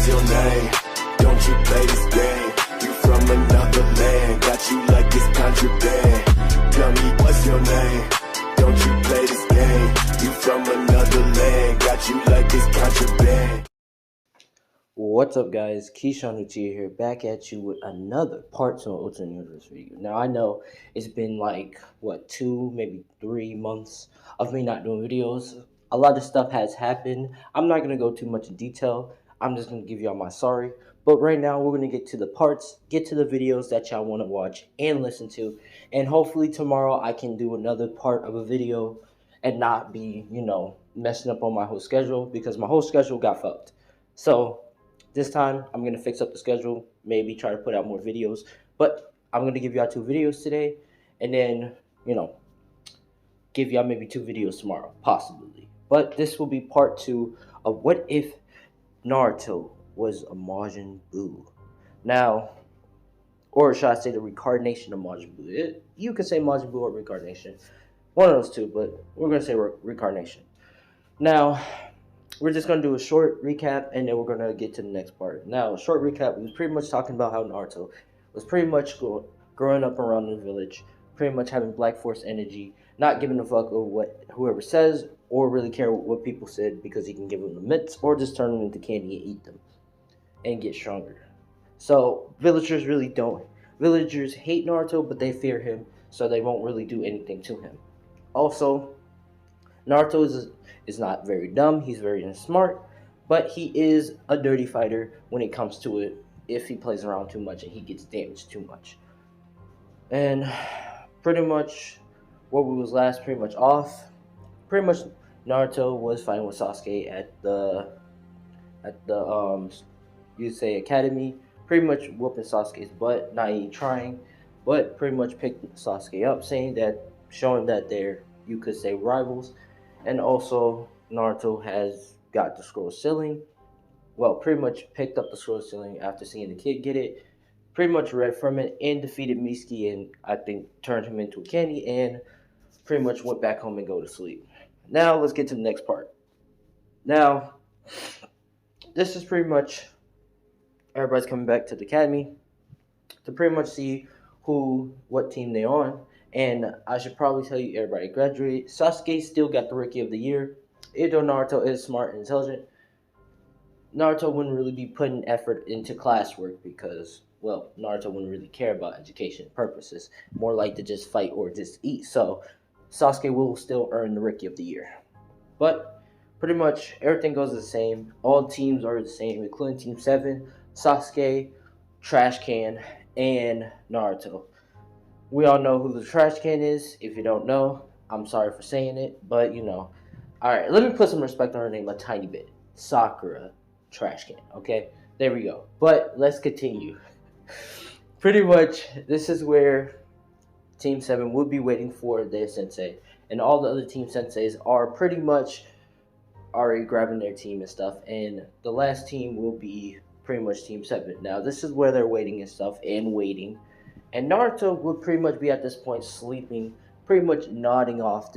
your name? Don't you play this game? You from another land, got you like it's contraband. Tell me what's your name? Don't you play this game? You from another land, got you like it's contraband. What's up, guys? Keyshawn Uchiha here, back at you with another part 2 of Ultimate Universe video. Now, I know it's been like, 2, maybe 3 months of me not doing videos. A lot of stuff has happened. I'm not going to go too much in detail. I'm just going to give y'all my sorry. But right now, we're going to get to the parts, get to the videos that y'all want to watch and listen to. And hopefully tomorrow I can do another part of a video and not be, messing up on my whole schedule, because my whole schedule got fucked. So this time, I'm going to fix up the schedule, maybe try to put out more videos. But I'm going to give y'all 2 videos today, and then, give y'all maybe 2 videos tomorrow, possibly. But this will be part 2 of what if Naruto was a Majin Buu. Now, or should I say the reincarnation of Majin Buu. You could say Majin Buu or reincarnation. One of those two, but we're going to say reincarnation. Now, we're just going to do a short recap, and then we're going to get to the next part. Now, short recap, we was pretty much talking about how Naruto was pretty much growing up around the village, pretty much having Black Force energy, not giving a fuck of what whoever says, or really care what people said, because he can give them the mitts, or just turn them into candy and eat them, and get stronger. So, villagers hate Naruto, but they fear him, so they won't really do anything to him. Also, Naruto is not very dumb, he's very smart, but he is a dirty fighter when it comes to it if he plays around too much and he gets damaged too much. And pretty much what we was last pretty much Naruto was fighting with Sasuke at the you'd say academy, pretty much whooping Sasuke's butt, not even trying, but pretty much picked Sasuke up, showing that they're, you could say, rivals. And also, Naruto has got the scroll ceiling. Well, pretty much picked up the scroll ceiling after seeing the kid get it. Pretty much read from it and defeated Mitsuki, and I think turned him into a candy, and pretty much went back home and go to sleep. Now, let's get to the next part. Now, this is pretty much everybody's coming back to the academy to pretty much see what team they're on. And I should probably tell you, everybody graduated. Sasuke still got the Rookie of the Year. Even though Naruto is smart and intelligent, Naruto wouldn't really be putting effort into classwork because, well, Naruto wouldn't really care about education purposes. More like to just fight or just eat. So Sasuke will still earn the Rookie of the Year. But pretty much everything goes the same. All teams are the same, including Team 7, Sasuke, Trash Can, and Naruto. We all know who the Trash Can is. If you don't know, I'm sorry for saying it, but Alright, let me put some respect on her name a tiny bit. Sakura Trash Can, okay? There we go. But let's continue. Pretty much, this is where Team 7 would be waiting for their sensei. And all the other Team Senseis are pretty much already grabbing their team and stuff. And the last team will be pretty much Team 7. Now, this is where they're waiting and stuff, and waiting. And Naruto would pretty much be at this point sleeping, pretty much nodding off,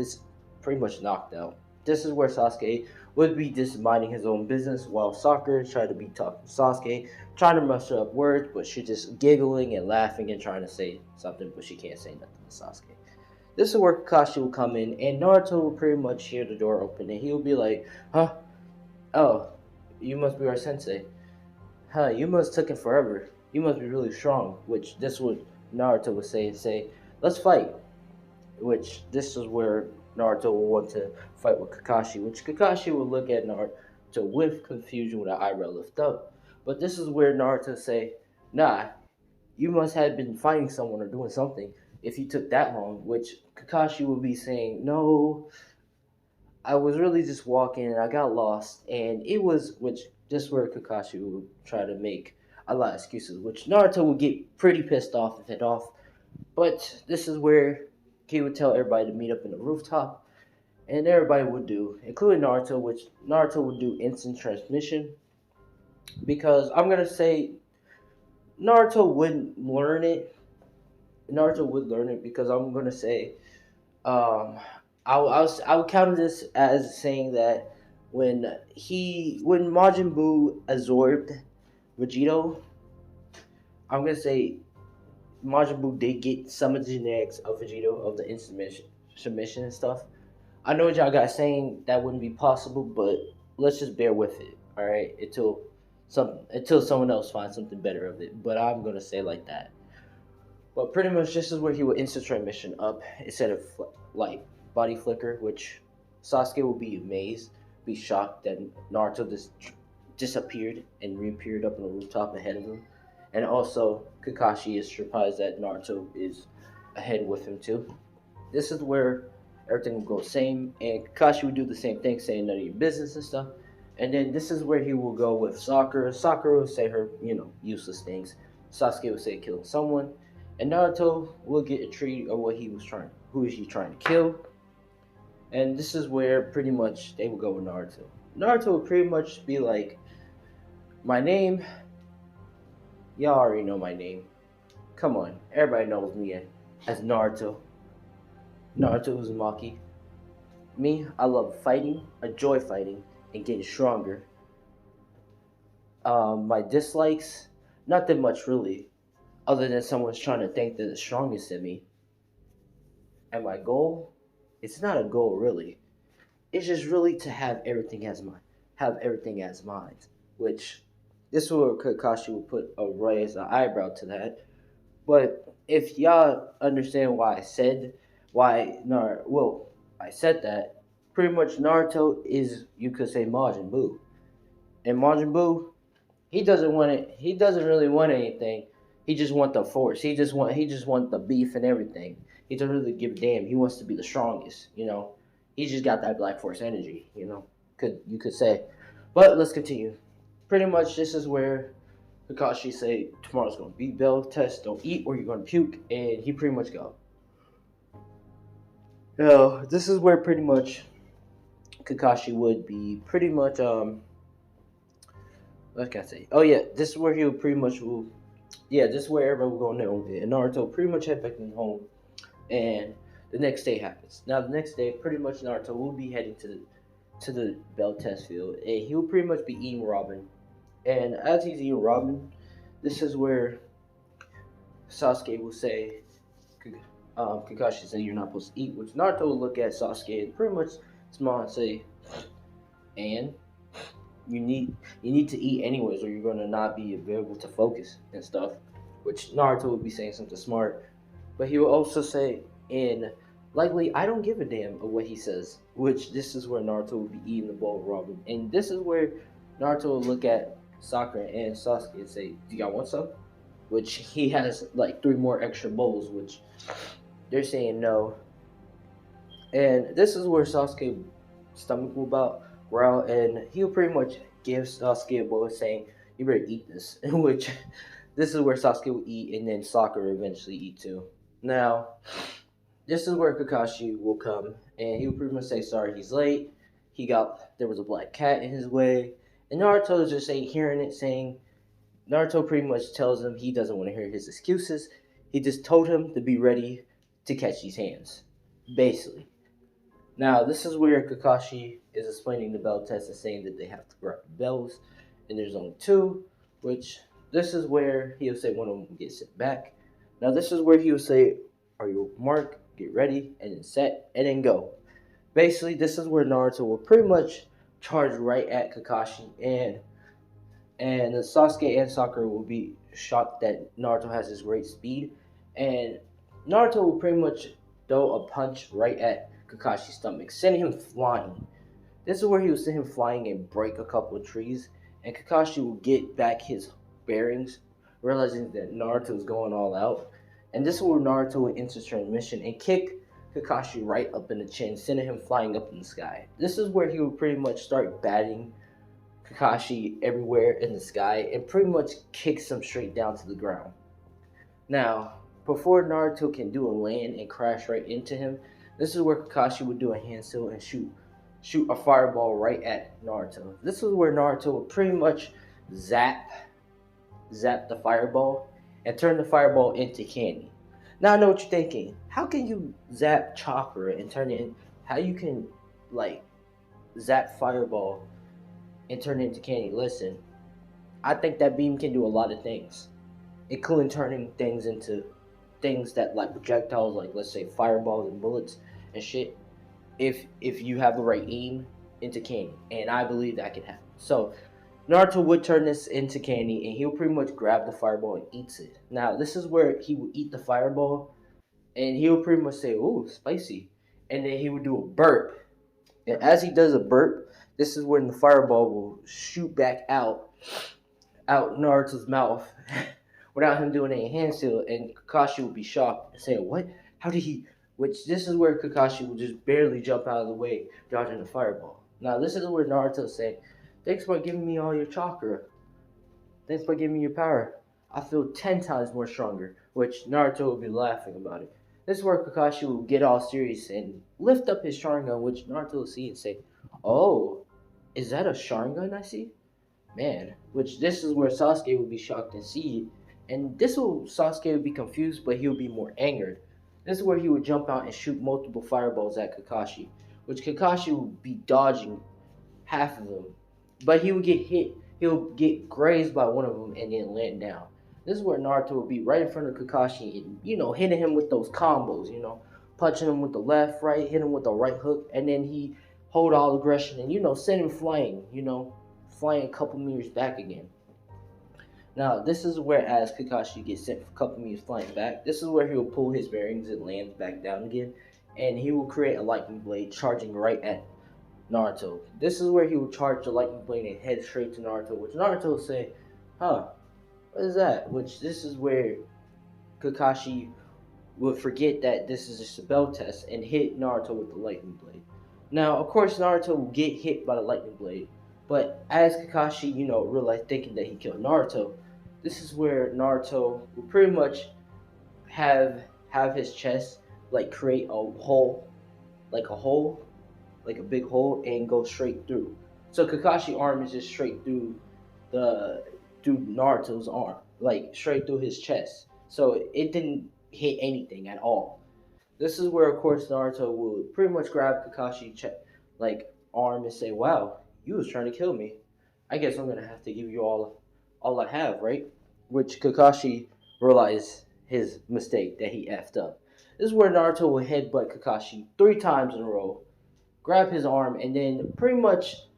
pretty much knocked out. This is where Sasuke would be just minding his own business while Sakura tried to be talking to Sasuke, trying to muster up words, but she's just giggling and laughing and trying to say something, but she can't say nothing to Sasuke. This is where Kakashi will come in, and Naruto will pretty much hear the door open, and he'll be like, huh? Oh, you must be our sensei. Huh, you must took it forever. You must be really strong, which this would Naruto would say, let's fight. Which this is where Naruto will want to fight with Kakashi, which Kakashi will look at Naruto with confusion with an eyebrow lift up. But this is where Naruto say, nah, you must have been fighting someone or doing something if you took that long, which Kakashi will be saying, no, I was really just walking and I got lost, and it was, which this is where Kakashi will try to make a lot of excuses, which Naruto would get pretty pissed off and head off. But this is where he would tell everybody to meet up in the rooftop, and everybody would do, including Naruto, which Naruto would do instant transmission, because I'm going to say Naruto wouldn't learn it. Naruto would learn it because I'm going to say, I would counter this as saying that when Majin Buu absorbed Vegito, I'm gonna say Majin Buu did get some of the genetics of Vegito of the instant submission and stuff. I know what y'all got saying that wouldn't be possible, but let's just bear with it, all right? Until someone else finds something better of it. But I'm gonna say like that. But pretty much this is where he would instant transmission up instead of like body flicker, which Sasuke will be amazed, be shocked that Naruto just disappeared and reappeared up on the rooftop ahead of him. And also Kakashi is surprised that Naruto is ahead with him too. This is where everything will go same, and Kakashi would do the same thing, saying none of your business and stuff. And then this is where he will go with Sakura. Sakura will say her, useless things. Sasuke will say killing someone, and Naruto will get a treat of who is he trying to kill. And this is where pretty much they will go with Naruto. Naruto will pretty much be like, my name, y'all already know my name. Come on, everybody knows me as Naruto. Naruto Uzumaki. Me, I love fighting, enjoy fighting, and getting stronger. My dislikes, not that much really, other than someone's trying to think they're the strongest in me. And my goal, it's not a goal really. It's just really to have everything as mine. Which this is where Kakashi will put a raise an eyebrow to that. But if y'all understand why I said that. Pretty much Naruto is, you could say, Majin Buu. And Majin Buu, he doesn't want it. He doesn't really want anything. He just want the force. He just want the beef and everything. He doesn't really give a damn. He wants to be the strongest. He just got that Black Force energy. You could say. But let's continue. Pretty much this is where Kakashi say tomorrow's gonna be bell test. Don't eat or you're gonna puke, and he pretty much go. This is where pretty much Kakashi would be pretty much what can I say? Oh yeah, this is where he would pretty much this is where everybody will go now. And Naruto pretty much head back home, and the next day happens. Now the next day, pretty much Naruto will be heading to the bell test field, and he will pretty much be eating ramen. And as he's eating ramen, this is where Sasuke will say, Kakashi say you're not supposed to eat, which Naruto will look at Sasuke and pretty much smile and say, and you need to eat anyways, or you're gonna not be able to focus and stuff. Which Naruto would be saying something smart, but he will also say, and likely I don't give a damn of what he says. Which this is where Naruto will be eating the bowl of ramen, and this is where Naruto will look at Sakura and Sasuke and say, "Do y'all want some?" Which he has like 3 more extra bowls, which they're saying no. And this is where Sasuke's stomach will growl, and he'll pretty much give Sasuke a bowl saying, "You better eat this." In which this is where Sasuke will eat, and then Sakura eventually eat too. Now, this is where Kakashi will come, and he'll pretty much say, "Sorry, he's late. There was a black cat in his way." And Naruto is just hearing it, saying, Naruto pretty much tells him he doesn't want to hear his excuses. He just told him to be ready to catch these hands, basically. Now, this is where Kakashi is explaining the bell test and saying that they have to grab the bells, and there's only 2, which this is where he'll say one of them will get sent back. Now, this is where he'll say, "Are you marked? Get ready, and then set, and then go." Basically, this is where Naruto will pretty much charge right at Kakashi, and Sasuke and Sakura will be shocked that Naruto has this great speed, and Naruto will pretty much throw a punch right at Kakashi's stomach, sending him flying. This is where he will send him flying and break a couple of trees, and Kakashi will get back his bearings, realizing that Naruto is going all out. And this is where Naruto will enter transmission and kick Kakashi right up in the chin, sending him flying up in the sky. This is where he will pretty much start batting Kakashi everywhere in the sky and pretty much kicks him straight down to the ground. Now, before Naruto can do a land and crash right into him, this is where Kakashi would do a handstand and shoot a fireball right at Naruto. This is where Naruto would pretty much zap the fireball and turn the fireball into candy. Now I know what you're thinking. How can you zap chakra and turn it in? How you can zap fireball and turn it into candy? Listen, I think that beam can do a lot of things, including turning things into things that like projectiles, like let's say fireballs and bullets and shit. If you have the right aim into candy, and I believe that can happen. So Naruto would turn this into candy, and he'll pretty much grab the fireball and eats it. Now this is where he would eat the fireball, and he'll pretty much say, "Ooh, spicy," and then he would do a burp. And as he does a burp, this is when the fireball will shoot back out Naruto's mouth without him doing any hand seal, and Kakashi would be shocked and say, "What? How did he?" Which this is where Kakashi will just barely jump out of the way, dodging the fireball. Now this is where Naruto say, "Thanks for giving me all your chakra. Thanks for giving me your power. I feel 10 times more stronger." Which Naruto will be laughing about it. This is where Kakashi will get all serious and lift up his Sharingan, which Naruto will see and say, "Oh, is that a Sharingan I see? Man," which this is where Sasuke would be shocked and see, and this will Sasuke would be confused, but he would be more angered. This is where he would jump out and shoot multiple fireballs at Kakashi, which Kakashi would be dodging half of them, but he would get hit. He'll get grazed by one of them and then land down. This is where Naruto would be right in front of Kakashi and hitting him with those combos, punching him with the left, right, hit him with the right hook, and then he hold all aggression and send him flying, flying a couple meters back again. Now, this is where as Kakashi gets sent a couple meters flying back, this is where he will pull his bearings and land back down again, and he will create a lightning blade charging right at Naruto. This is where he will charge the lightning blade and head straight to Naruto, which Naruto will say, "Huh, what is that?" Which this is where Kakashi would forget that this is just a spell test and hit Naruto with the lightning blade. Now, of course, Naruto will get hit by the lightning blade, but as Kakashi, realized thinking that he killed Naruto, this is where Naruto will pretty much have his chest like create a hole, like a hole, like a big hole, and go straight through. So Kakashi's arm is just straight through Naruto's arm, like straight through his chest. So it didn't hit anything at all. This is where, of course, Naruto would pretty much grab Kakashi's like arm and say, "Wow, you was trying to kill me. I guess I'm gonna have to give you all I have, right?" Which Kakashi realized his mistake that he effed up. This is where Naruto will headbutt Kakashi 3 times in a row, grab his arm, and then pretty much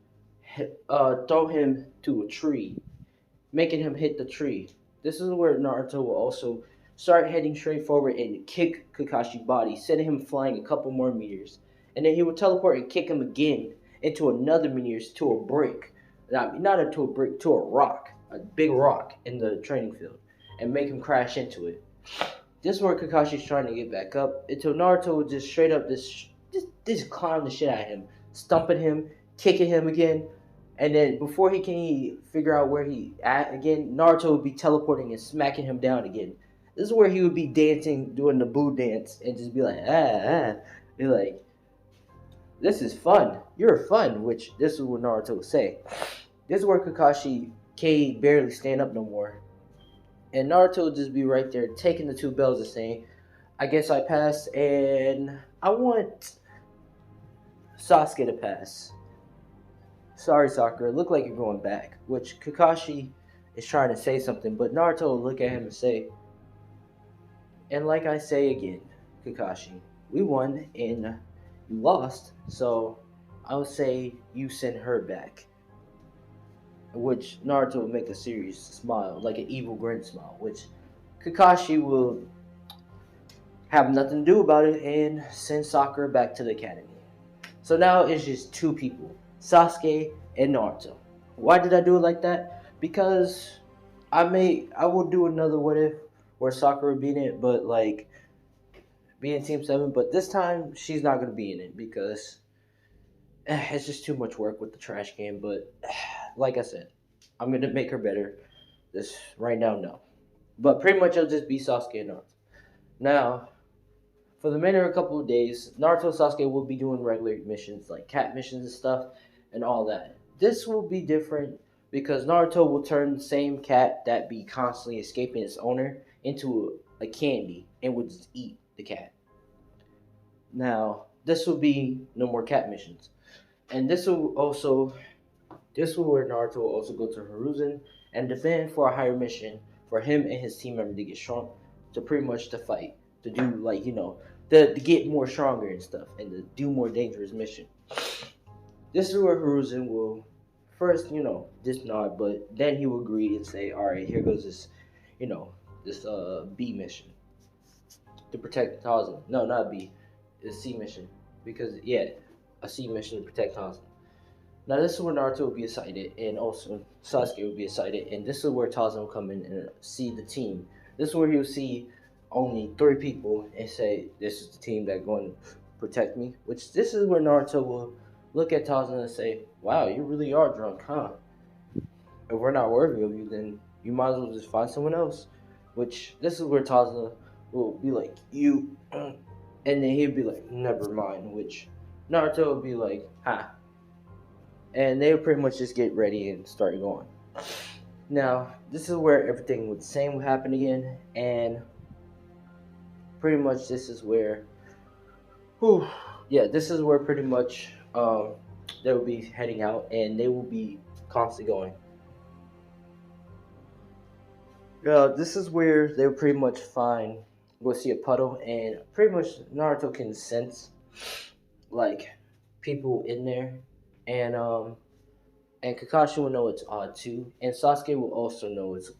throw him to a tree, making him hit the tree. This is where Naruto will also start heading straight forward and kick Kakashi's body, sending him flying a couple more meters. And then he will teleport and kick him again into another meters to a brick. Not into a brick, to a rock, a big rock in the training field, and make him crash into it. This is where Kakashi's trying to get back up until Naruto will just straight up just clown the shit out of him, stumping him, kicking him again, and then before he can figure out where he at again, Naruto would be teleporting and smacking him down again. This is where he would be dancing, doing the Buu dance, and just be like, be like, "This is fun. You're fun," which this is what Naruto would say. This is where Kakashi can't barely stand up no more. And Naruto would just be right there taking the 2 bells and saying, "I guess I passed, and I want Sasuke to pass. Sorry, Sakura, look like you're going back." Which Kakashi is trying to say something, but Naruto will look at him and say, "And like I say again, Kakashi, we won and you lost, so I would say you send her back." Which Naruto will make a serious smile, like an evil grin smile, which Kakashi will have nothing to do about it and send Sakura back to the academy. So now it's just 2 people, Sasuke and Naruto. Why did I do it like that? Because I will do another what if where Sakura beat it, but like be in Team 7, but this time she's not gonna be in it because it's just too much work with the trash can. But like I said, I'm gonna make her better. This right now, no. But pretty much it'll just be Sasuke and Naruto. Now, for the remainder of a couple of days, Naruto and Sasuke will be doing regular missions like cat missions and stuff and all that. This will be different because Naruto will turn the same cat that be constantly escaping its owner into a candy and will just eat the cat. Now, this will be no more cat missions. And this will where Naruto will also go to Hiruzen and demand for a higher mission for him and his team member to get strong, to pretty much to fight, to do like to get more stronger and stuff, and to do more dangerous mission. This is where Hiruzen will first, just nod, but then he will agree and say, "All right, here goes this, you know, this B mission to protect Tarzan. No, not B, it's C mission because yeah, a C mission to protect Tarzan." Now this is where Naruto will be excited, and also Sasuke will be excited, and this is where Tarzan will come in and see the team. This is where he'll see only 3 people and say, "This is the team that's going to protect me." Which this is where Naruto will look at Tarzan and say, "Wow, you really are drunk, huh? If we're not worthy of you, then you might as well just find someone else." Which this is where Tarzan will be like, "You," and then he'll be like, "Never mind." Which Naruto will be like, "Ha." And they'll pretty much just get ready and start going. Now, this is where everything would the same would happen again, and pretty much this is where, this is where pretty much they will be heading out, and they will be constantly going. Yeah, this is where they'll pretty much we'll see a puddle, and pretty much Naruto can sense like people in there, and Kakashi will know it's odd too, and Sasuke will also know it's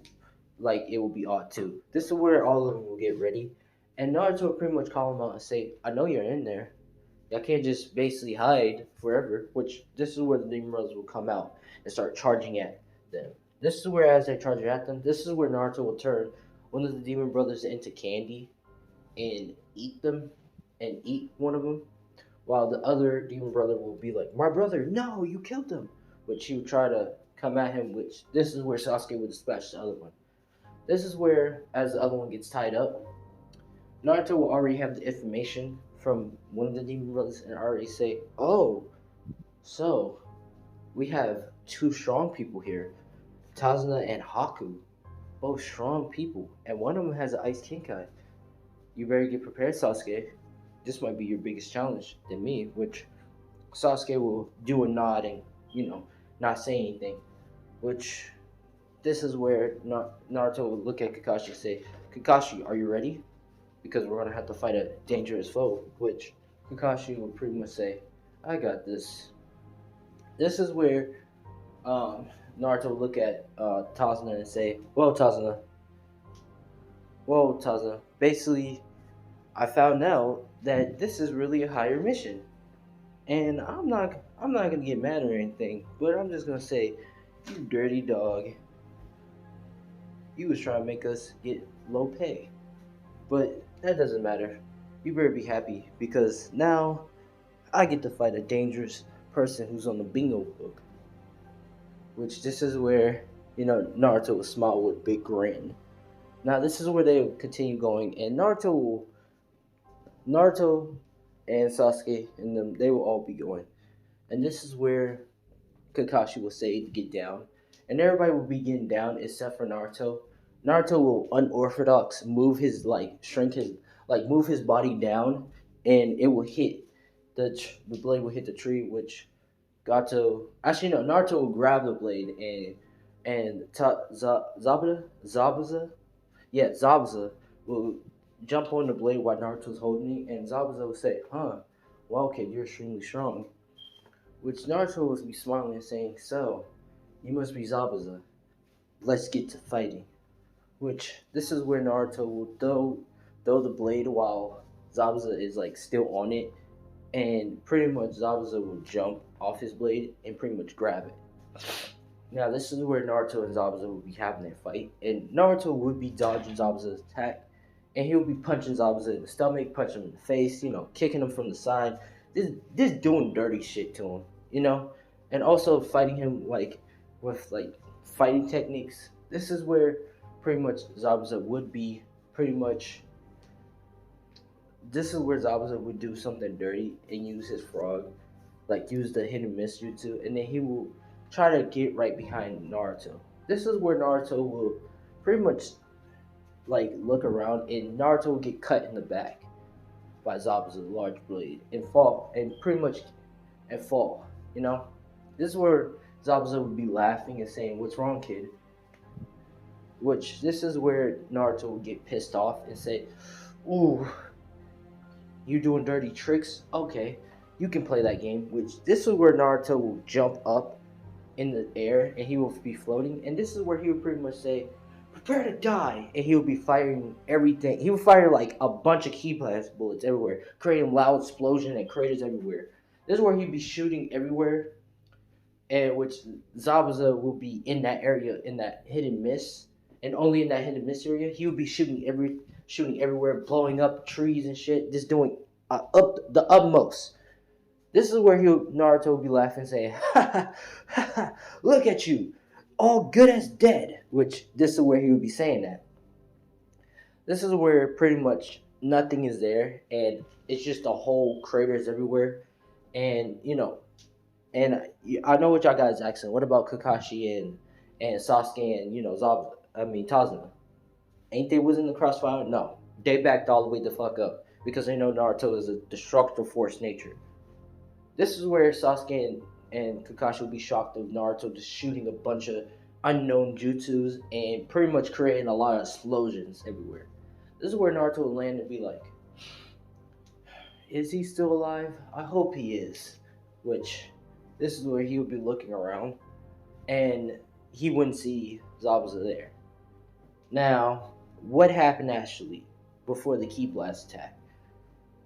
like it will be odd too. This is where all of them will get ready, and Naruto will pretty much call them out and say, "I know you're in there. Y'all can't just basically hide forever." Which this is where the Demon Brothers will come out and start charging at them. This is where, as they charge at them, this is where Naruto will turn one of the Demon Brothers into candy and eat them, and eat one of them, while the other Demon Brother will be like, "My brother, no, you killed him," which he would try to come at him, which this is where Sasuke would dispatch the other one. This is where, as the other one gets tied up, Naruto will already have the information from one of the Demon Brothers and already say, "Oh, so we have 2 strong people here, Tazuna and Haku, both strong people, and one of them has an Ice Kinkai. You better get prepared, Sasuke. This might be your biggest challenge than me," which Sasuke will do a nod and, not say anything. Which this is where Naruto will look at Kakashi and say, "Kakashi, are you ready? Because we're going to have to fight a dangerous foe." Which Kakashi will pretty much say, "I got this." This is where Naruto will look at Tazuna and say, Well, Tazuna, basically, I found out that this is really a higher mission. And I'm not gonna get mad or anything, but I'm just gonna say, you dirty dog. You was trying to make us get low pay. But that doesn't matter. You better be happy, because now I get to fight a dangerous person who's on the bingo book." Which this is where, Naruto will smile with a big grin. Now this is where they will continue going, and Naruto and Sasuke and them, they will all be going. And this is where Kakashi will say to get down. And everybody will be getting down except for Naruto. Naruto will unorthodox move his move his body down, and it will hit the blade will hit the tree, which Naruto will grab the blade, and Zabuza will jump on the blade while Naruto's holding it, and Zabuza will say, "Huh, well, kid, you're extremely strong." Which Naruto will be smiling and saying, "So, you must be Zabuza. Let's get to fighting." Which this is where Naruto will throw the blade while Zabuza is still on it, and pretty much Zabuza will jump off his blade and pretty much grab it. Now this is where Naruto and Zabuza will be having their fight, and Naruto would be dodging Zabuza's attack, and he'll be punching Zabuza in the stomach, punching him in the face, kicking him from the side, just doing dirty shit to him, and also fighting him with fighting techniques. This is where pretty much Zabuza would be pretty much. This is where Zabuza would do something dirty and use his frog, use the hit and miss jutsu, and then he will try to get right behind Naruto. This is where Naruto will pretty much look around, and Naruto will get cut in the back by Zabuza's large blade and fall, and fall. This is where Zabuza would be laughing and saying, "What's wrong, kid?" which this is where Naruto will get pissed off and say, "Ooh, you doing dirty tricks? Okay, you can play that game." Which this is where Naruto will jump up in the air and he will be floating, and this is where he would pretty much say, "Prepare to die," and he will be firing everything. He will fire like a bunch of key blast bullets everywhere, creating loud explosion and craters everywhere. This is where he'd be shooting everywhere, and which Zabuza will be in that area, in that hidden miss, and only in that hidden miss area, he would be shooting everywhere, blowing up trees and shit, just doing up the utmost. This is where Naruto will be laughing, saying, "Ha ha ha ha! Look at you, all good as dead." Which this is where he would be saying that. This is where pretty much nothing is there, and it's just a whole craters everywhere, and and I know what y'all guys asking. What about Kakashi and Sasuke and Tazuna? Ain't they was in the crossfire? No, they backed all the way the fuck up because they know Naruto is a destructive force nature. This is where Sasuke and Kakashi will be shocked of Naruto just shooting a bunch of unknown jutsus and pretty much creating a lot of explosions everywhere. This is where Naruto will land and be like, "Is he still alive? I hope he is." Which, this is where he would be looking around and he wouldn't see Zabuza there. Now, what happened actually before the Ki Blast attack?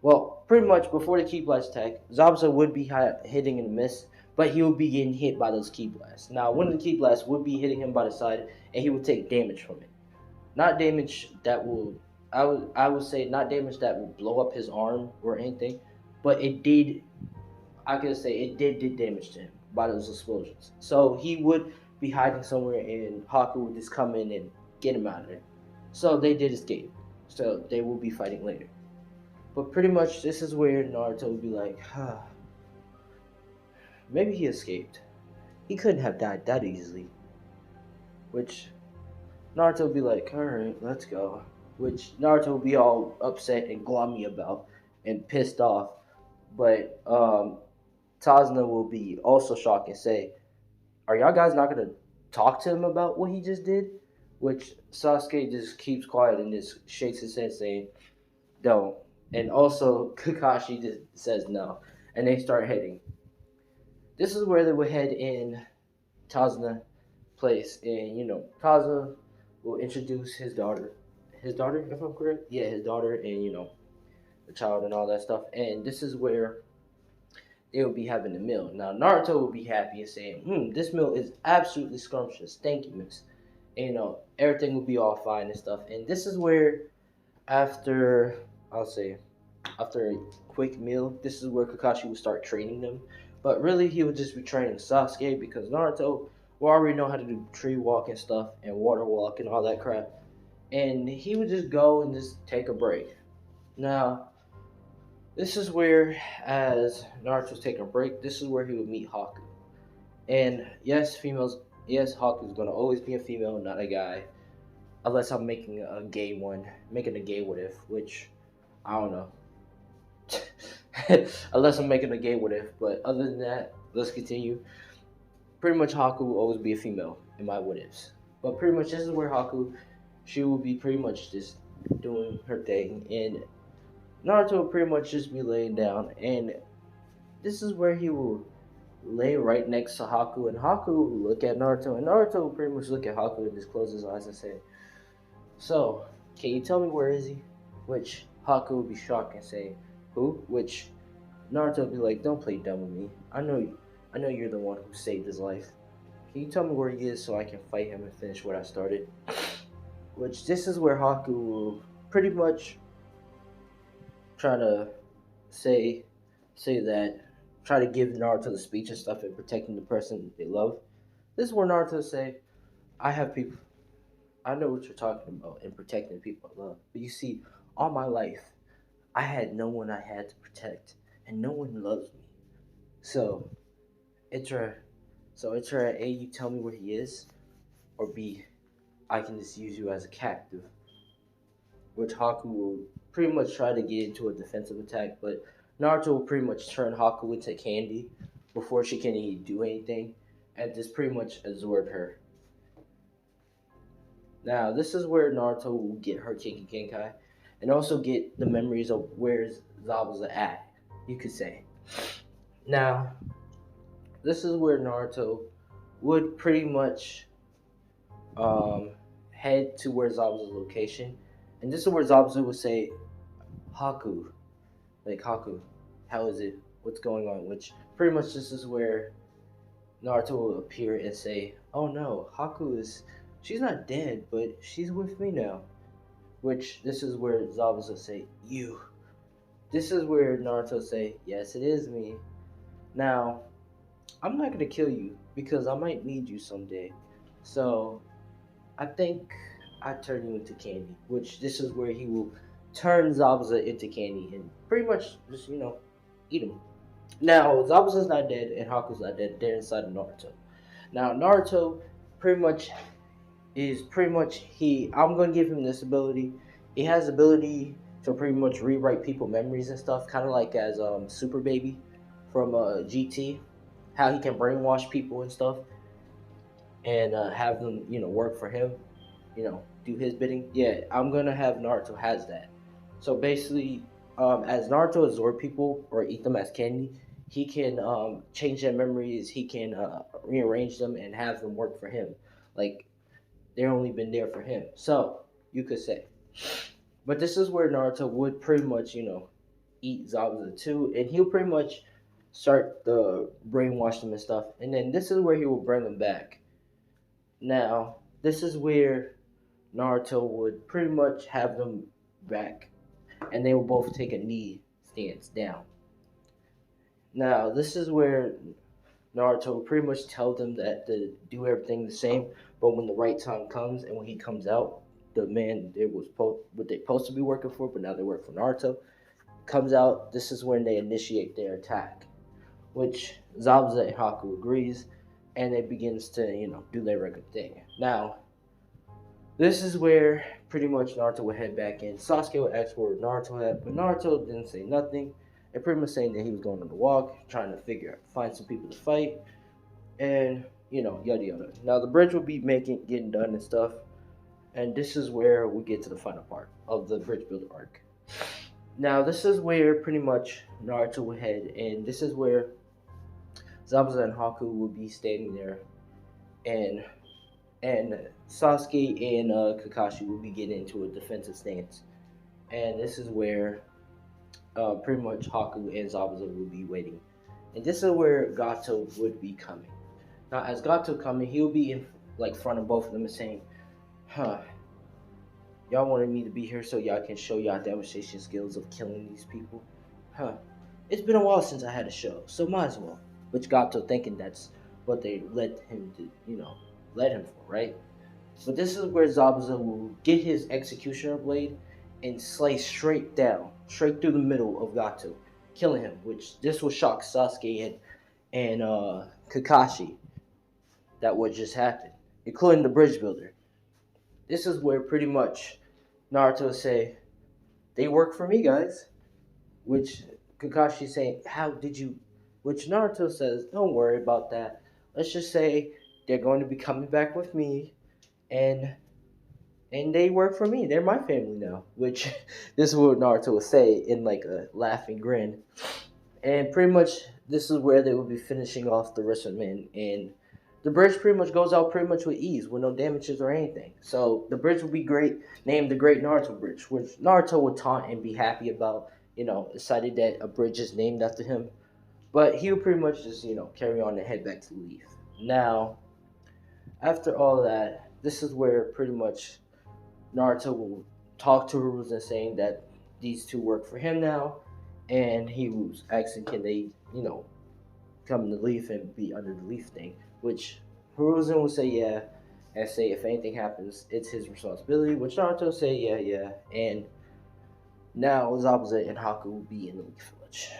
Well, pretty much before the Ki Blast attack, Zabuza would be hitting in the miss, but he would be getting hit by those Ki Blasts. Now, one of the Ki Blasts would be hitting him by the side, and he would take damage from it. Not damage that will, I would say, not damage that will blow up his arm or anything, but it did. I could say it did damage to him by those explosions. So he would be hiding somewhere, and Haku would just come in and get him out of there. So they did escape. So they will be fighting later. But pretty much this is where Naruto would be like, maybe he escaped. He couldn't have died that easily. Which Naruto would be like, alright, let's go. Which Naruto would be all upset and gloomy about and pissed off. But Tazuna will be also shocked and say, "Are y'all guys not going to talk to him about what he just did?" Which Sasuke just keeps quiet and just shakes his head saying, "Don't." And also Kakashi just says no. And they start heading. This is where they would head in Tazuna place. And, Tazuna will introduce his daughter. His daughter, if I'm correct? Yeah, his daughter and, the child and all that stuff. And this is where they will be having the meal. Now, Naruto will be happy and saying, this meal is absolutely scrumptious. Thank you, miss. And, everything will be all fine and stuff. And this is where, after a quick meal, this is where Kakashi would start training them. But really, he would just be training Sasuke because Naruto will already know how to do tree walk and stuff and water walk and all that crap. And he would just go and just take a break. Now, this is where, as Naruto's taking a break, this is where he would meet Haku. And yes, Haku's gonna always be a female, not a guy. Unless I'm making a gay what if, which, I don't know. Unless I'm making a gay what if, but other than that, let's continue. Pretty much Haku will always be a female in my what ifs. But pretty much this is where she will be pretty much just doing her thing, and Naruto will pretty much just be laying down, and this is where he will lay right next to Haku, and Haku will look at Naruto, and Naruto will pretty much look at Haku and just close his eyes and say, "So, can you tell me where is he?" Which Haku will be shocked and say, "Who?" Which Naruto will be like, "Don't play dumb with me. I know you're the one who saved his life. Can you tell me where he is so I can fight him and finish what I started?" Which this is where Haku will pretty much try to say that, try to give Naruto the speech and stuff and protecting the person they love. This is where Naruto say, I know what you're talking about in protecting people I love. But you see, all my life, I had no one I had to protect, and no one loves me. So, it's either A, you tell me where he is, or B, I can just use you as a captive. Which Haku will pretty much try to get into a defensive attack, but Naruto will pretty much turn Haku into candy before she can even do anything, and just pretty much absorb her. Now, this is where Naruto will get her Kinki Kenkai and also get the memories of where Zabuza at, you could say. Now, this is where Naruto would pretty much um, head to where Zabuza's location. And this is where Zabuza would say, Haku, like Haku, how is it? What's going on? Which pretty much this is where Naruto will appear and say, "Oh no, she's not dead, but she's with me now." Which this is where Zabuza say, "You." This is where Naruto say, "Yes, it is me." Now, I'm not gonna kill you because I might need you someday. So I think I turn you into candy. Which this is where he will turn Zabuza into candy and pretty much just eat him. Now, Zabuza's not dead and Haku's not dead. They're inside of Naruto. Now, Naruto pretty much is pretty much he. I'm gonna give him this ability. He has ability to pretty much rewrite people memories and stuff, kind of like as Super Baby from GT. How he can brainwash people and stuff and have them work for him. Do his bidding. Yeah, I'm gonna have Naruto has that. So basically, as Naruto absorb people or eat them as candy, he can change their memories. He can rearrange them and have them work for him. Like they've only been there for him. So you could say. But this is where Naruto would pretty much eat Zabuza too, and he'll pretty much start the brainwash them and stuff. And then this is where he will bring them back. Now this is where Naruto would pretty much have them back, and they will both take a knee stance down. Now, this is where Naruto pretty much tell them that to do everything the same, but when the right time comes and when he comes out, the man they was what they supposed to be working for, but now they work for Naruto, comes out. This is when they initiate their attack, which Zabuza and Haku agrees, and it begins to do their regular thing. Now, this is where pretty much Naruto would head back in. Sasuke would ask where Naruto had, but Naruto didn't say nothing. And pretty much saying that he was going on the walk, trying to find some people to fight, and yada yada. Now the bridge will be getting done and stuff, and this is where we get to the final part of the bridge builder arc. Now this is where pretty much Naruto will head, and this is where Zabuza and Haku will be standing there, and Sasuke and Kakashi will be getting into a defensive stance, and this is where pretty much Haku and Zabuza will be waiting, and this is where Gato would be coming. Now, as Gato coming, he'll be in front of both of them and saying, "Huh, y'all wanted me to be here so y'all can show y'all demonstration skills of killing these people? Huh? It's been a while since I had a show, so might as well." Which Gato thinking that's what they led him to, led him for, right? But this is where Zabuza will get his executioner blade and slice straight through the middle of Gato, killing him. Which this will shock Sasuke and Kakashi. That what just happened, including the bridge builder. This is where pretty much Naruto say, "They work for me, guys." Which Kakashi saying, "How did you?" Which Naruto says, "Don't worry about that. Let's just say they're going to be coming back with me, and they work for me. They're my family now." Which this is what Naruto would say in a laughing grin. And pretty much this is where they will be finishing off the rest of the men. And the bridge pretty much goes out pretty much with ease, with no damages or anything. So the bridge will be great, named the Great Naruto Bridge, which Naruto would taunt and be happy about, decided that a bridge is named after him. But he would pretty much just, carry on and head back to Leaf. Now, after all that, this is where pretty much Naruto will talk to Hiruzen saying that these two work for him now, and he was asking can they, come to Leaf and be under the Leaf thing, which Hiruzen will say yeah, and say if anything happens, it's his responsibility, which Naruto say yeah, and now Zabuza and Haku will be in the Leaf Village.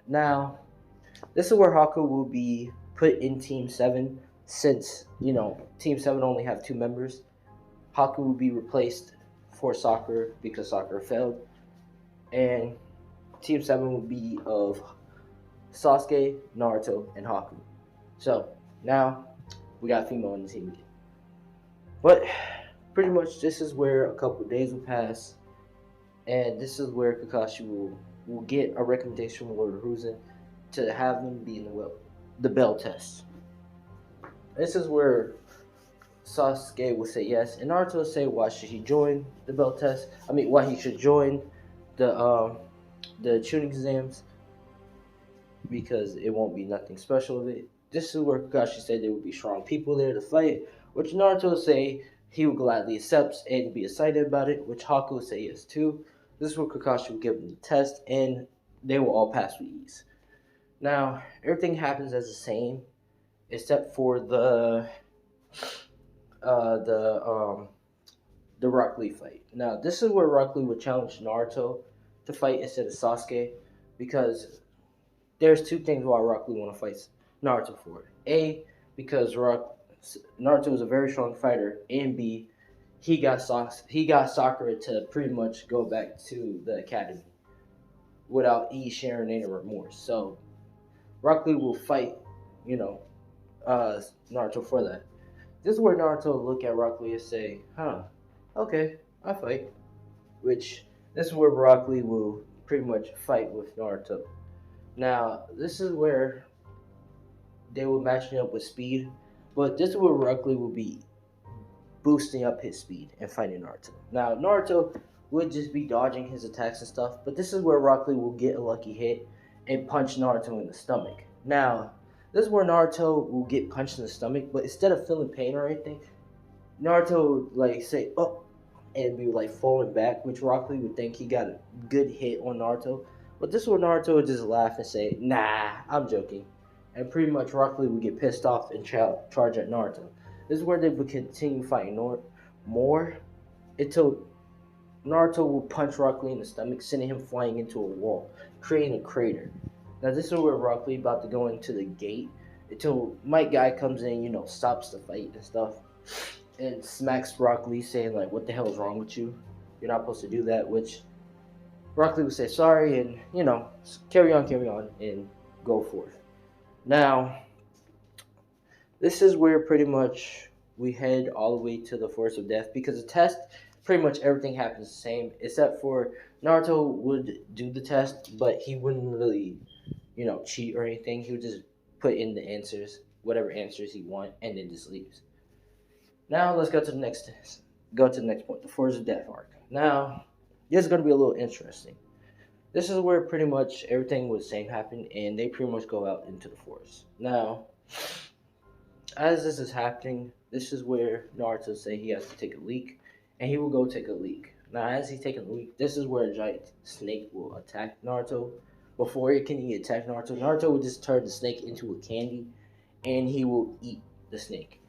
Now, this is where Haku will be put in Team 7, since, Team 7 only have 2 members. Haku will be replaced for Sakura because Sakura failed, and Team 7 will be of Sasuke, Naruto, and Haku. So now we got female on the team again. But pretty much this is where a couple of days will pass, and this is where Kakashi will get a recommendation from Lord Hiruzen to have him be in the bell test. This is where Sasuke will say yes, and Naruto will say why should he join the bell test. I mean, why he should join the tuning exams, because it won't be nothing special with it. This is where Kakashi said there would be strong people there to fight, which Naruto will say he would gladly accept and be excited about it, which Haku will say yes too. This is where Kakashi will give them the test, and they will all pass with ease. Now, everything happens as the same, except for uh, the um, the Rock Lee fight. Now, this is where Rock Lee would challenge Naruto to fight instead of Sasuke, because there's two things why Rock Lee want to fight Naruto for. A, because Naruto is a very strong fighter, and B, he got Sakura to pretty much go back to the academy without sharing any remorse. So Rock Lee will fight, you know, Naruto for that. This is where Naruto will look at Rock Lee and say, "Huh, okay, I'll fight." Which this is where Rock Lee will pretty much fight with Naruto. Now, this is where they will match up with speed, but this is where Rock Lee will be boosting up his speed and fighting Naruto. Now, Naruto would just be dodging his attacks and stuff, but this is where Rock Lee will get a lucky hit and punch Naruto in the stomach. Now, this is where Naruto will get punched in the stomach, but instead of feeling pain or anything, Naruto would like say, "Oh," and be like falling back, which Rock Lee would think he got a good hit on Naruto. But this is where Naruto would just laugh and say, "Nah, I'm joking." And pretty much Rock Lee would get pissed off and charge at Naruto. This is where they would continue fighting more until Naruto will punch Rock Lee in the stomach, sending him flying into a wall, creating a crater. Now this is where Rock Lee about to go into the gate until Might Guy comes in, stops the fight and stuff, and smacks Rock Lee, saying like, "What the hell is wrong with you? You're not supposed to do that." Which Rock Lee would say sorry and carry on, and go forth. Now, this is where pretty much we head all the way to the Forest of Death, because the test, pretty much everything happens the same, except for Naruto would do the test, but he wouldn't really, cheat or anything. He would just put in the answers, whatever answers he want, and then just leaves. Now let's go to the next point, the Forest of Death arc. Now, this is going to be a little interesting. This is where pretty much everything was the same happened, and they pretty much go out into the forest. Now, as this is happening, this is where Naruto say he has to take a leak, and he will go take a leak. Now, as he's taking a leak, this is where a giant snake will attack Naruto. Before it can even attack Naruto, Naruto will just turn the snake into a candy, and he will eat the snake.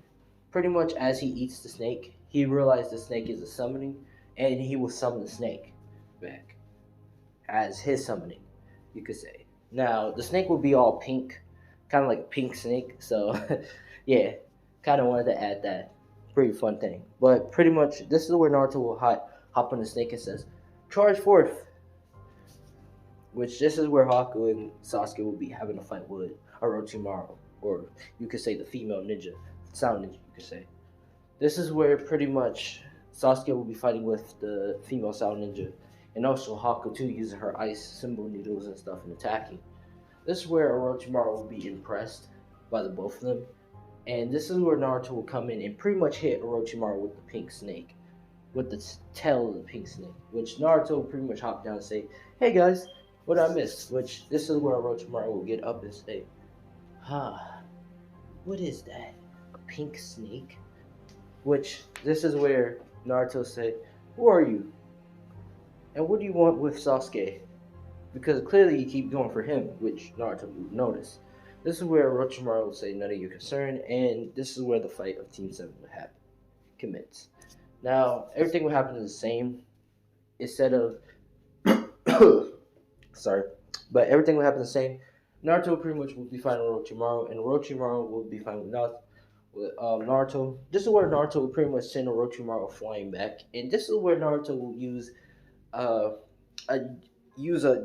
Pretty much as he eats the snake, he realizes the snake is a summoning, and he will summon the snake back as his summoning, you could say. Now, the snake will be all pink, kind of like a pink snake, so yeah, kind of wanted to add that. Pretty fun thing. But pretty much, this is where Naruto will hop on the snake and says, "Charge forth!" Which this is where Haku and Sasuke will be having a fight with Orochimaru, or you could say the female ninja, sound ninja, you could say. This is where pretty much Sasuke will be fighting with the female sound ninja, and also Haku too, using her ice symbol needles and stuff and attacking. This is where Orochimaru will be impressed by the both of them, and this is where Naruto will come in and pretty much hit Orochimaru with the pink snake, with the tail of the pink snake, which Naruto will pretty much hop down and say, "Hey guys, what did I miss?" Which this is where Orochimaru will get up and say, "What is that? A pink snake?" Which this is where Naruto say, "Who are you? And what do you want with Sasuke?" Because clearly you keep going for him, which Naruto will notice. This is where Orochimaru will say, "None of your concern," and this is where the fight of Team 7 will happen. Commence. Now, everything will happen the same, instead of sorry, but everything will happen the same. Naruto pretty much will be fighting Orochimaru, and Orochimaru will be fighting with Naruto. This is where Naruto will pretty much send Orochimaru flying back, and this is where Naruto will use a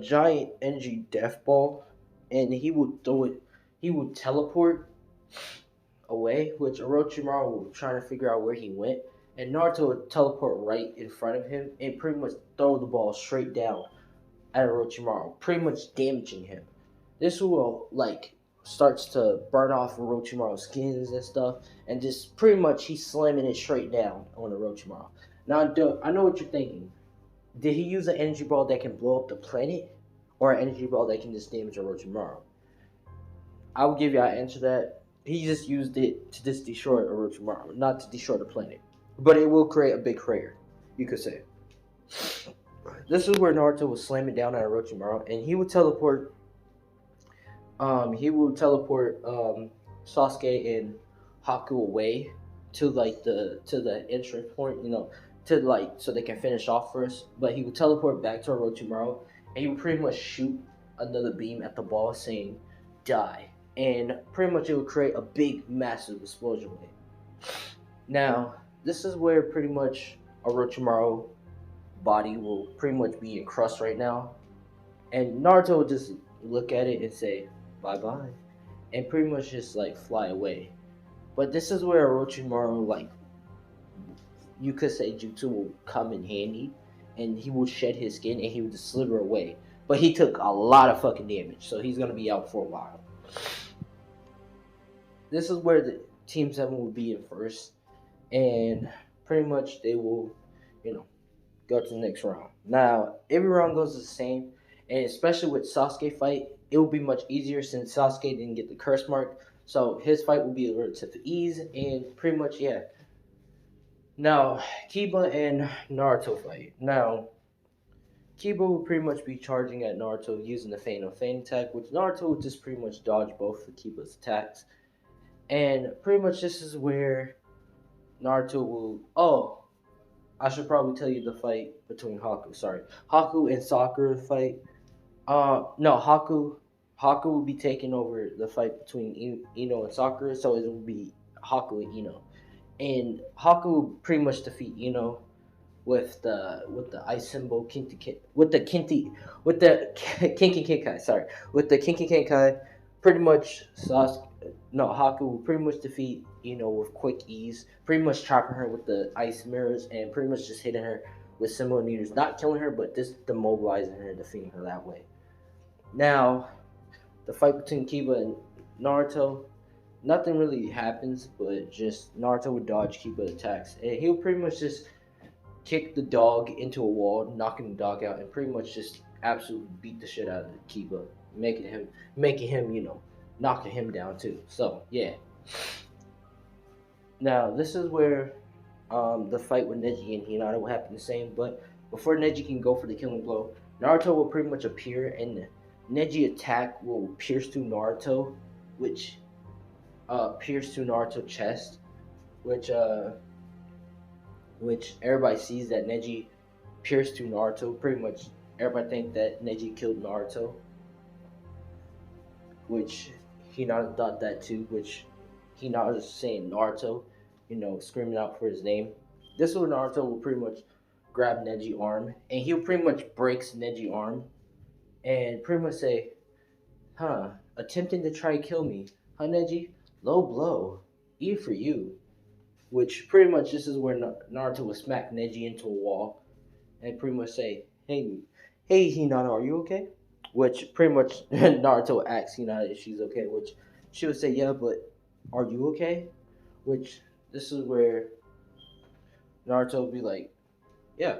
giant energy death ball, and he will throw it. He will teleport away, which Orochimaru will try to figure out where he went, and Naruto would teleport right in front of him and pretty much throw the ball straight down at Orochimaru, pretty much damaging him. This will starts to burn off Orochimaru's skins and stuff, and just pretty much he's slamming it straight down on Orochimaru. Now I know what you're thinking. Did he use an energy ball that can blow up the planet, or an energy ball that can just damage Orochimaru? I will give you an answer to that. He just used it to just destroy Orochimaru, not to destroy the planet. But it will create a big crater, you could say. This is where Naruto was slamming down at Orochimaru, and he would teleport. Sasuke and Haku away to the entrance point, to so they can finish off first. But he would teleport back to Orochimaru, and he would pretty much shoot another beam at the ball, saying "Die," and pretty much it would create a big, massive explosion wave. Now, this is where pretty much Orochimaru body will pretty much be in crust right now, and Naruto will just look at it and say bye bye, and pretty much just fly away. But this is where Orochimaru, you could say jutsu will come in handy, and he will shed his skin and he will just slither away. But he took a lot of fucking damage, so he's gonna be out for a while. This is where the Team 7 will be in first, and pretty much they will, go to the next round. Now, every round goes the same, and especially with Sasuke fight, it will be much easier since Sasuke didn't get the curse mark. So his fight will be a relative ease, and pretty much, yeah. Now, Kiba and Naruto fight. Now, Kiba will pretty much be charging at Naruto using the Feint attack, which Naruto will just pretty much dodge both of Kiba's attacks. And pretty much this is where Naruto will... Oh, I should probably tell you the fight between Haku. Sorry. Haku and Sakura fight. No, Haku will be taking over the fight between Ino and Sakura, so it will be Haku and Ino. And Haku will pretty much defeat Ino with the ice symbol with the Kinki Kenkai. Sorry, with the Kinki Kenkai. Pretty much Haku will pretty much defeat Ino with quick ease. Pretty much trapping her with the ice mirrors and pretty much just hitting her with similar meters, not killing her, but just demobilizing her and defeating her that way. Now, the fight between Kiba and Naruto, nothing really happens, but just Naruto would dodge Kiba attacks, and he'll pretty much just kick the dog into a wall, knocking the dog out, and pretty much just absolutely beat the shit out of Kiba, making him, knocking him down too. So yeah. Now this is where the fight with Neji and Hinata will happen the same, but before Neji can go for the killing blow, Naruto will pretty much appear, and Neji attack will pierce through Naruto, which pierce through Naruto's chest, which everybody sees that Neji pierced through Naruto. Pretty much everybody think that Neji killed Naruto, which Hinata thought that too, which Hinata is saying Naruto, screaming out for his name. This is where Naruto will pretty much grab Neji's arm, and he'll pretty much breaks Neji's arm, and pretty much say, attempting to try to kill me, huh, Neji? Low blow, E for you. Which pretty much this is where Naruto will smack Neji into a wall, and pretty much say, hey Hinata, are you okay? Which pretty much Naruto asks Hinata if she's okay, which she would say, yeah, but are you okay? Which this is where Naruto will be like, yeah,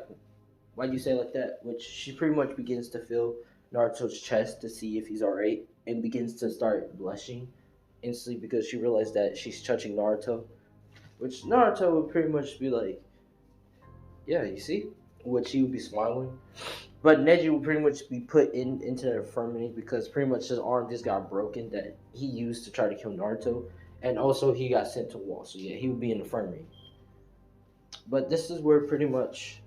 why'd you say it like that? Which she pretty much begins to feel Naruto's chest to see if he's alright, and begins to start blushing instantly because she realized that she's touching Naruto. Which Naruto would pretty much be like, yeah, you see? Which he would be smiling. But Neji would pretty much be put into the infirmary because pretty much his arm just got broken that he used to try to kill Naruto. And also he got sent to wall. So yeah, he would be in the infirmary. But this is where pretty much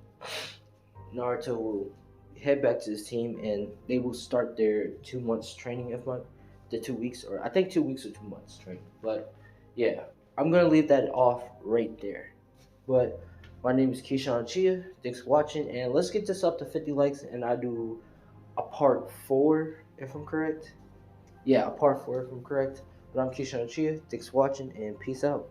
Naruto will head back to his team, and they will start their 2 months training, the 2 weeks, or I think 2 weeks or 2 months training. But yeah, I'm going to leave that off right there. But my name is Keyshawn Chia. Thanks for watching. And let's get this up to 50 likes. And I do a part 4, if I'm correct. Yeah, a part 4, if I'm correct. But I'm Keyshawn Chia. Thanks for watching. And peace out.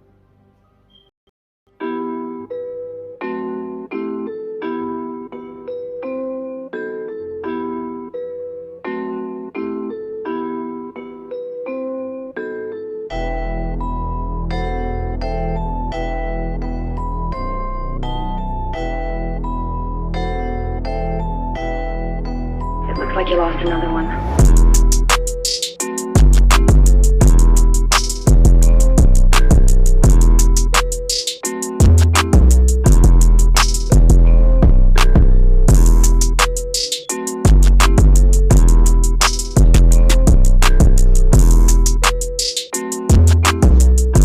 like you lost another one.